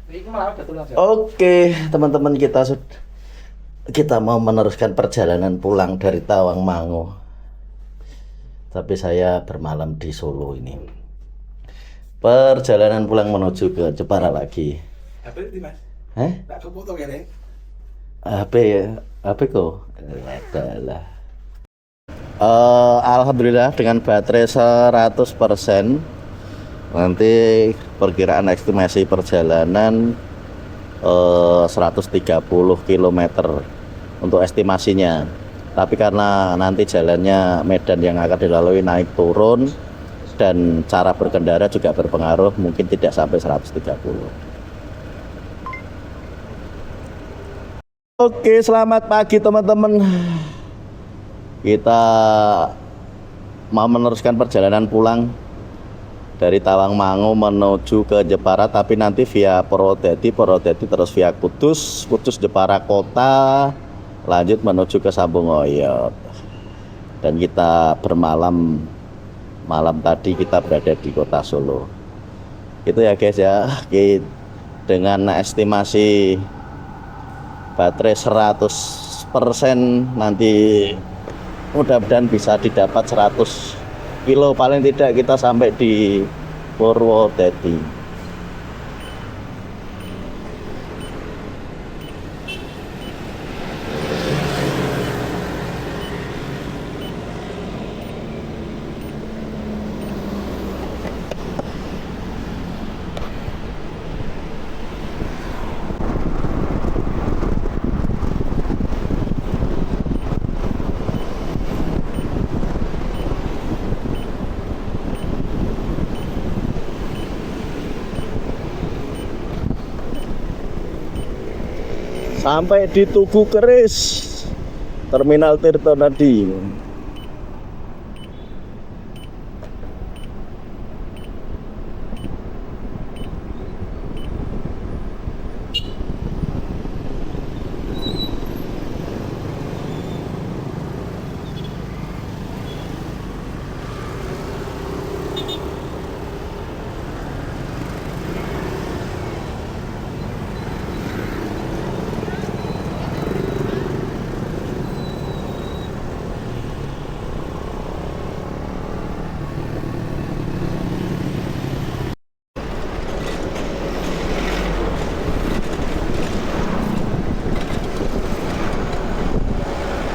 Oke, teman-teman, kita mau meneruskan perjalanan pulang dari Tawangmangu. Tapi saya bermalam di Solo ini. Perjalanan pulang menuju ke Jepara lagi. HP di Mas? Tak kepotong ya, Neng? HP kok? Adalah. Alhamdulillah dengan baterai 100%. Nanti perkiraan estimasi perjalanan 130 km untuk estimasinya. Tapi karena nanti jalannya medan yang akan dilalui naik turun dan cara berkendara juga berpengaruh, mungkin tidak sampai 130. Oke, selamat pagi teman-teman. Kita mau meneruskan perjalanan pulang dari Tawangmangu menuju ke Jepara, tapi nanti via Purwodadi terus via Kudus, Jepara kota, lanjut menuju ke Sambungoyot. Dan kita bermalam, malam tadi kita berada di kota Solo. Itu ya guys ya, dengan estimasi baterai 100%, nanti mudah-mudahan bisa didapat 100 kilo, paling tidak kita sampai di Purwodadi. Sampai di Tugu Keris, Terminal Tirtonadi.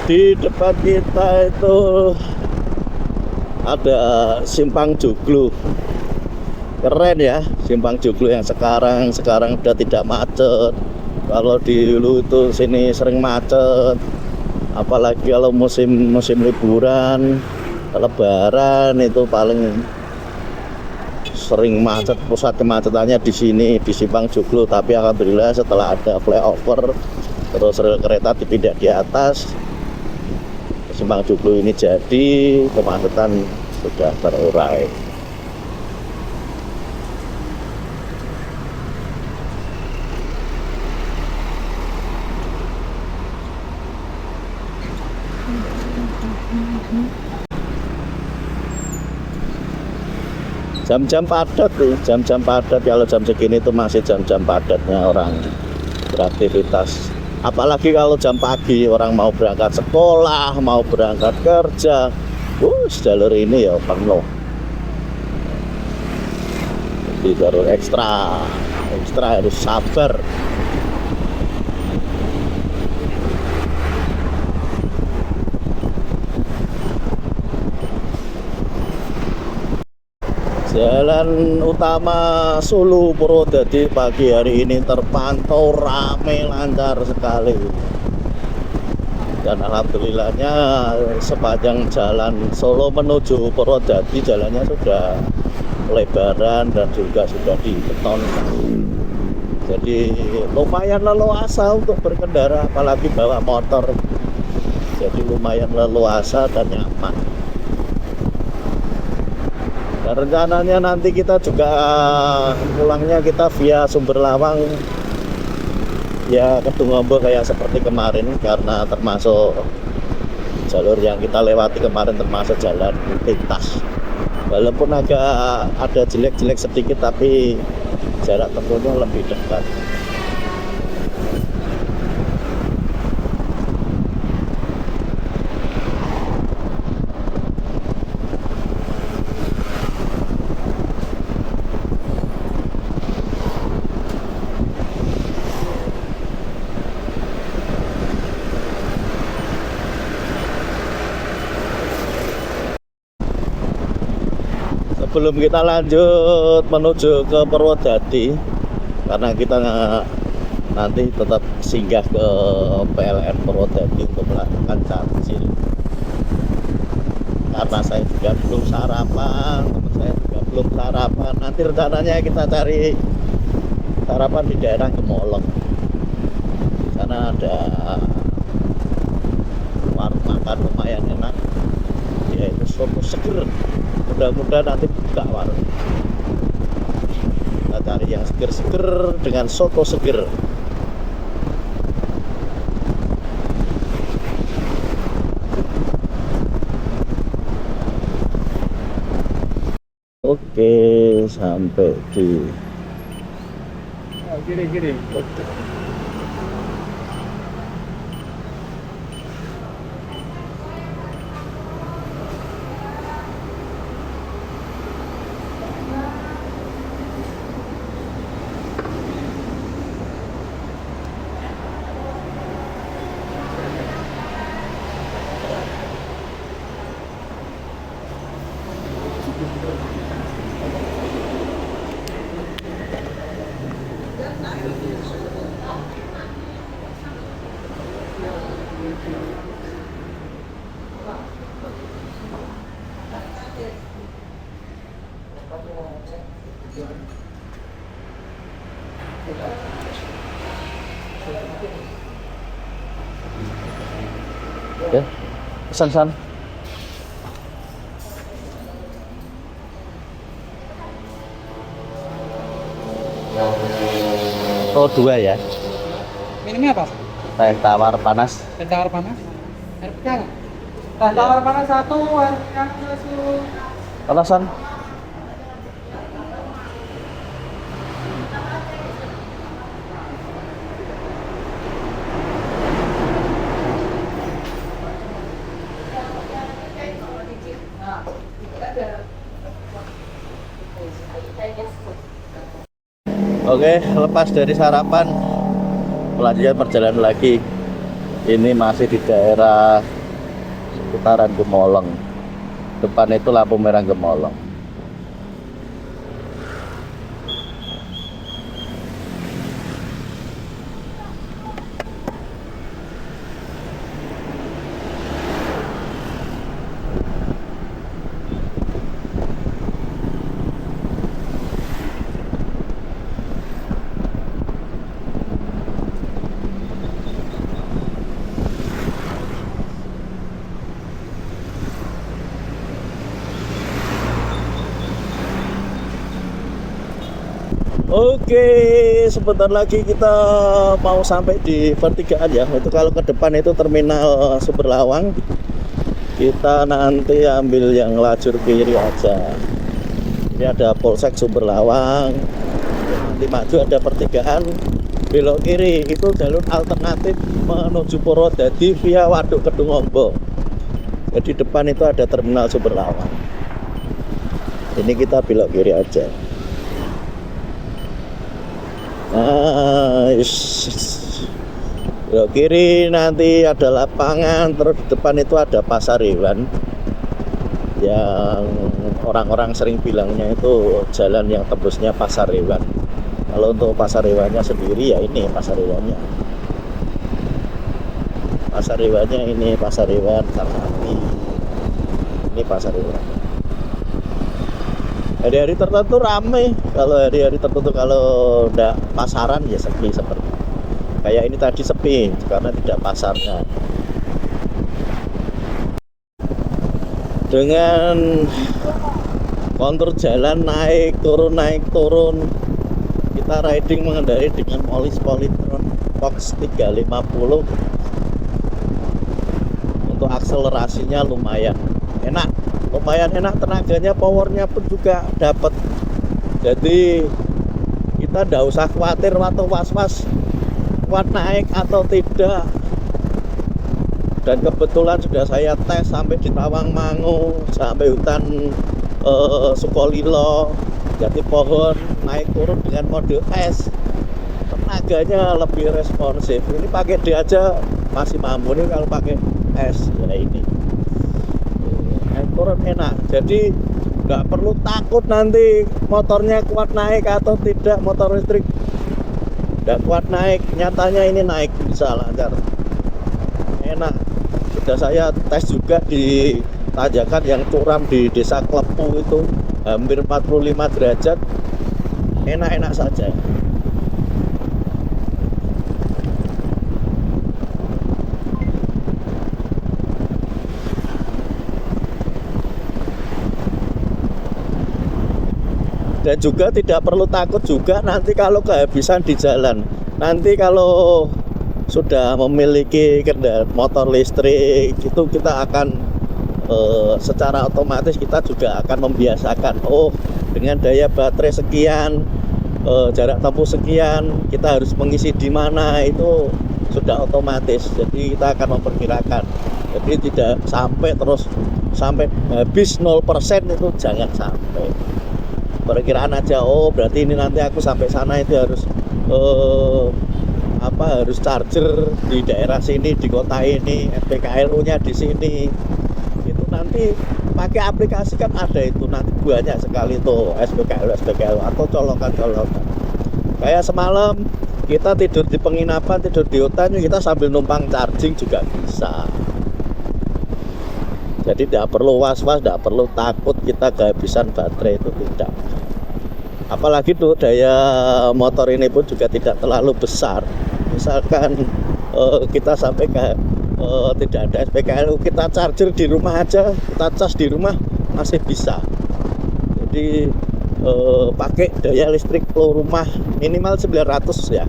Di depan kita itu ada Simpang Joglo. Keren ya, Simpang Joglo yang sekarang udah tidak macet. Kalau dulu itu sini sering macet, apalagi kalau musim liburan, Lebaran itu paling sering macet. Pusat kemacetannya di sini, di Simpang Joglo. Tapi alhamdulillah setelah ada flyover, terus rel kereta dipindah di atas, Simpang Joglo ini jadi, kemacetan sudah terurai. Jam-jam padat nih, jam-jam padat. Kalau jam segini itu masih jam-jam padatnya orang beraktivitas. Apalagi kalau jam pagi, orang mau berangkat sekolah, mau berangkat kerja, jalur ini ya penuh. Jadi jalur ekstra harus sabar. Jalan utama Solo Purwodadi pagi hari ini terpantau ramai, lancar sekali. Dan alhamdulillahnya sepanjang jalan Solo menuju Purwodadi jalannya sudah lebaran dan juga sudah dibeton. Jadi lumayan leluasa untuk berkendara, apalagi bawa motor. Jadi lumayan leluasa dan nyaman. Dan rencananya nanti kita juga pulangnya kita via Sumber Lawang ya, Kedungombo kayak seperti kemarin, karena termasuk jalur yang kita lewati kemarin termasuk jalan lintas walaupun agak ada jelek-jelek sedikit tapi jarak tempuhnya lebih dekat. Sebelum kita lanjut menuju ke Purwodadi, karena kita nanti tetap singgah ke PLN Purwodadi untuk melakukan charging, karena saya juga belum sarapan, teman saya juga belum sarapan. Nanti rencananya kita cari sarapan di daerah Gemolong. Sana ada warung makan lumayan enak, yaitu soto seger. Mudah-mudahan nanti buka warung. Kita cari yang seger-seger dengan soto seger. Oke, sampai di Gini. ya, pesan-pesan. Oh, 2 ya. Minumnya apa? Teh tawar panas. Teh tawar panas? Air putih nggak? Teh tawar panas 1, air putih 1. Alasan? Oke, lepas dari sarapan, melanjutkan perjalanan lagi. Ini masih di daerah seputaran Gemolong. Depan itu lampu merah Gemolong. Oke, sebentar lagi kita mau sampai di pertigaan ya. Itu kalau ke depan itu terminal Sumberlawang. Kita nanti ambil yang lajur kiri aja. Ini ada Polsek Sumberlawang. Nanti maju ada pertigaan, belok kiri itu jalur alternatif menuju Purwodadi via Waduk Kedungombo. Jadi depan itu ada terminal Sumberlawang. Ini kita belok kiri aja. Belok kiri nanti ada lapangan, terus di depan itu ada Pasar Hewan yang orang-orang sering bilangnya itu jalan yang tembusnya Pasar Hewan. Kalau untuk Pasar Hewannya sendiri ya ini Pasar Hewannya. Pasar Hewannya ini Pasar Hewan Sarasati. Ini Pasar Hewan. Hari-hari tertentu ramai, kalau hari-hari tertentu kalau enggak pasaran ya sepi, seperti kayak ini tadi sepi karena tidak pasarnya. Dengan kontur jalan naik turun, kita riding mengendarai dengan Molis Polytron Fox 350. Untuk akselerasinya lumayan enak. lumayan enak, tenaganya, powernya pun juga dapat. Jadi kita tidak usah khawatir atau was-was kuat naik atau tidak. Dan kebetulan sudah saya tes sampai di Tawangmangu, sampai hutan Sukolilo, jadi pohon, naik turun dengan mode S. Tenaganya lebih responsif. Ini pakai D aja masih mampu nih, kalau pakai S ya ini. Naik turun enak. Jadi nggak perlu takut nanti motornya kuat naik atau tidak, motor listrik nggak kuat naik. Nyatanya ini naik bisa lancar, enak. Sudah saya tes juga di tanjakan yang curam di Desa Klepu itu hampir 45 derajat, enak-enak saja. Dan juga tidak perlu takut juga nanti kalau kehabisan di jalan. Nanti kalau sudah memiliki motor listrik itu kita akan secara otomatis kita juga akan membiasakan, oh dengan daya baterai sekian, jarak tempuh sekian, kita harus mengisi di mana, itu sudah otomatis. Jadi kita akan memperkirakan. Jadi tidak sampai habis 0% itu jangan sampai. Perkiraan aja, oh berarti ini nanti aku sampai sana itu harus harus charger di daerah sini, di kota ini, SPKLU-nya di sini. Itu nanti pakai aplikasi kan ada itu, nanti banyak sekali tuh SPKLU atau colokan-colokan. Kayak semalam kita tidur di penginapan, tidur di hutan, kita sambil numpang charging juga bisa. Jadi tidak perlu was-was, tidak perlu takut kita kehabisan baterai, itu tidak. Apalagi tuh daya motor ini pun juga tidak terlalu besar. Misalkan kita sampai ke tidak ada SPKLU, kita charger di rumah aja, kita cas di rumah masih bisa. Jadi pakai daya listrik full rumah minimal 900 ya.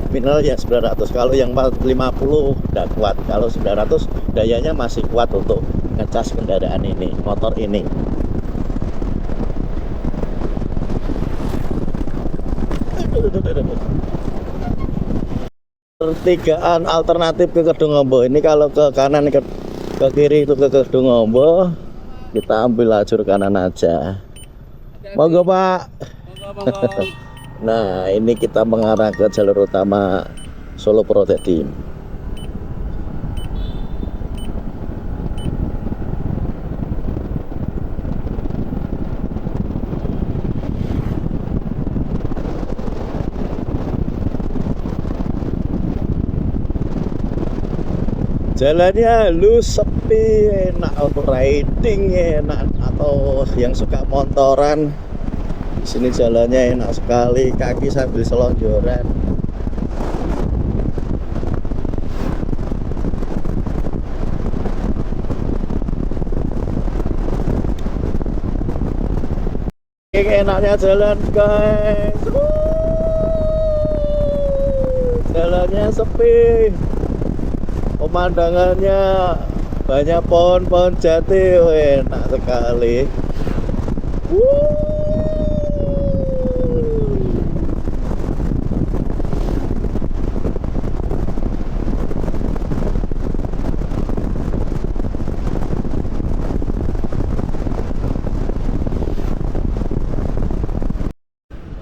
Minimal ya 900. Kalau yang 450 udah kuat. Kalau 900 dayanya masih kuat untuk ngecas kendaraan ini, motor ini. Pertigaan alternatif ke Kedungombo. Ini kalau ke kanan ke kiri itu ke Kedungombo, kita ambil lajur kanan aja. Monggo Pak. Nah ini kita mengarah ke jalur utama Solo Purwodadi. Jalannya halus, sepi, enak untuk riding, enak. Atau yang suka motoran, di sini jalannya enak sekali, kaki sambil selonjoran. Ini enaknya jalan guys. Jalannya sepi, pemandangannya banyak pohon-pohon jati, enak sekali.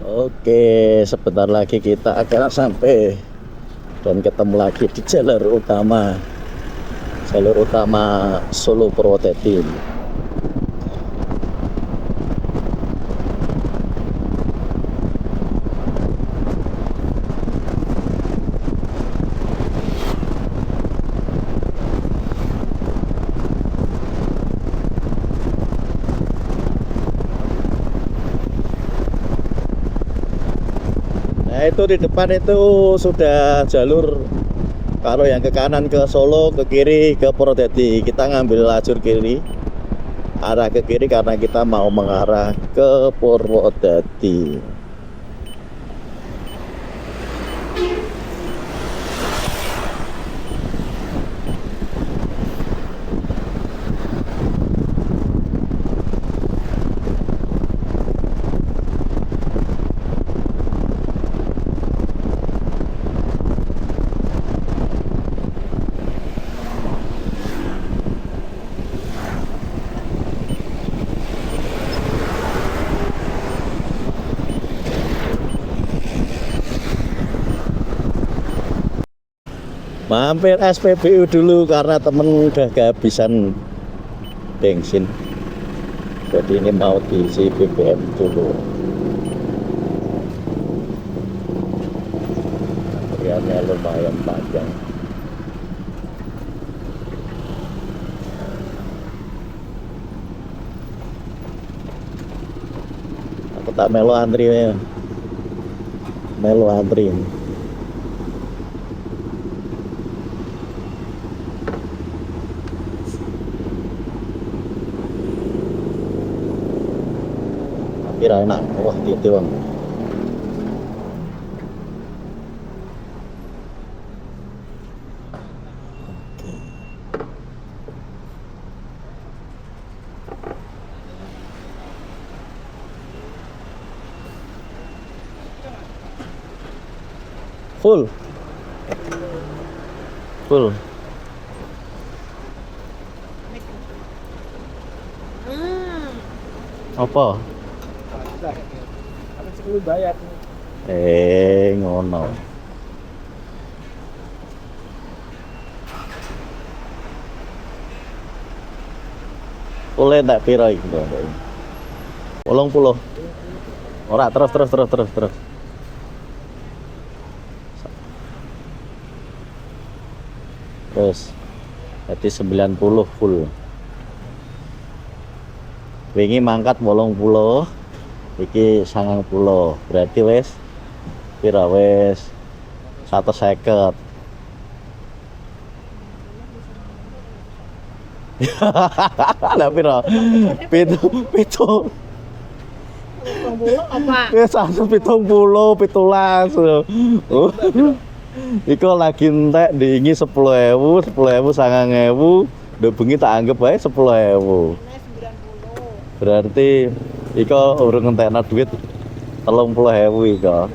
Oke, sebentar lagi kita akan sampai dan ketemu lagi di jalur utama Solo Purwodadi. Nah itu di depan itu sudah jalur, kalau yang ke kanan ke Solo, ke kiri ke Purwodadi. Kita ngambil lajur kiri, arah ke kiri karena kita mau mengarah ke Purwodadi. Mampir SPBU dulu karena temen udah kehabisan bensin. Jadi ini mau diisi BBM dulu. Antriannya lumayan panjang. Aku tak melo antri ya. Melo antri. Kira enak, wah gitu bang. Full. Full. Apa? Apa sih bayar? Ngono. Boleh tak pira iki, Bang? 80. Ora terus. Terus. Jadi 90 full. Wingi mangkat 80. Iki 90. Berarti wes pira wes 150. Lah pira? Pitu. Apa? Wes 170, 17. Iku lagi entek diingi 10.000, 9.000, udah bengi tak anggap ae 10.000. 90. Berarti iko urung ngentekno duit 30.000 iko.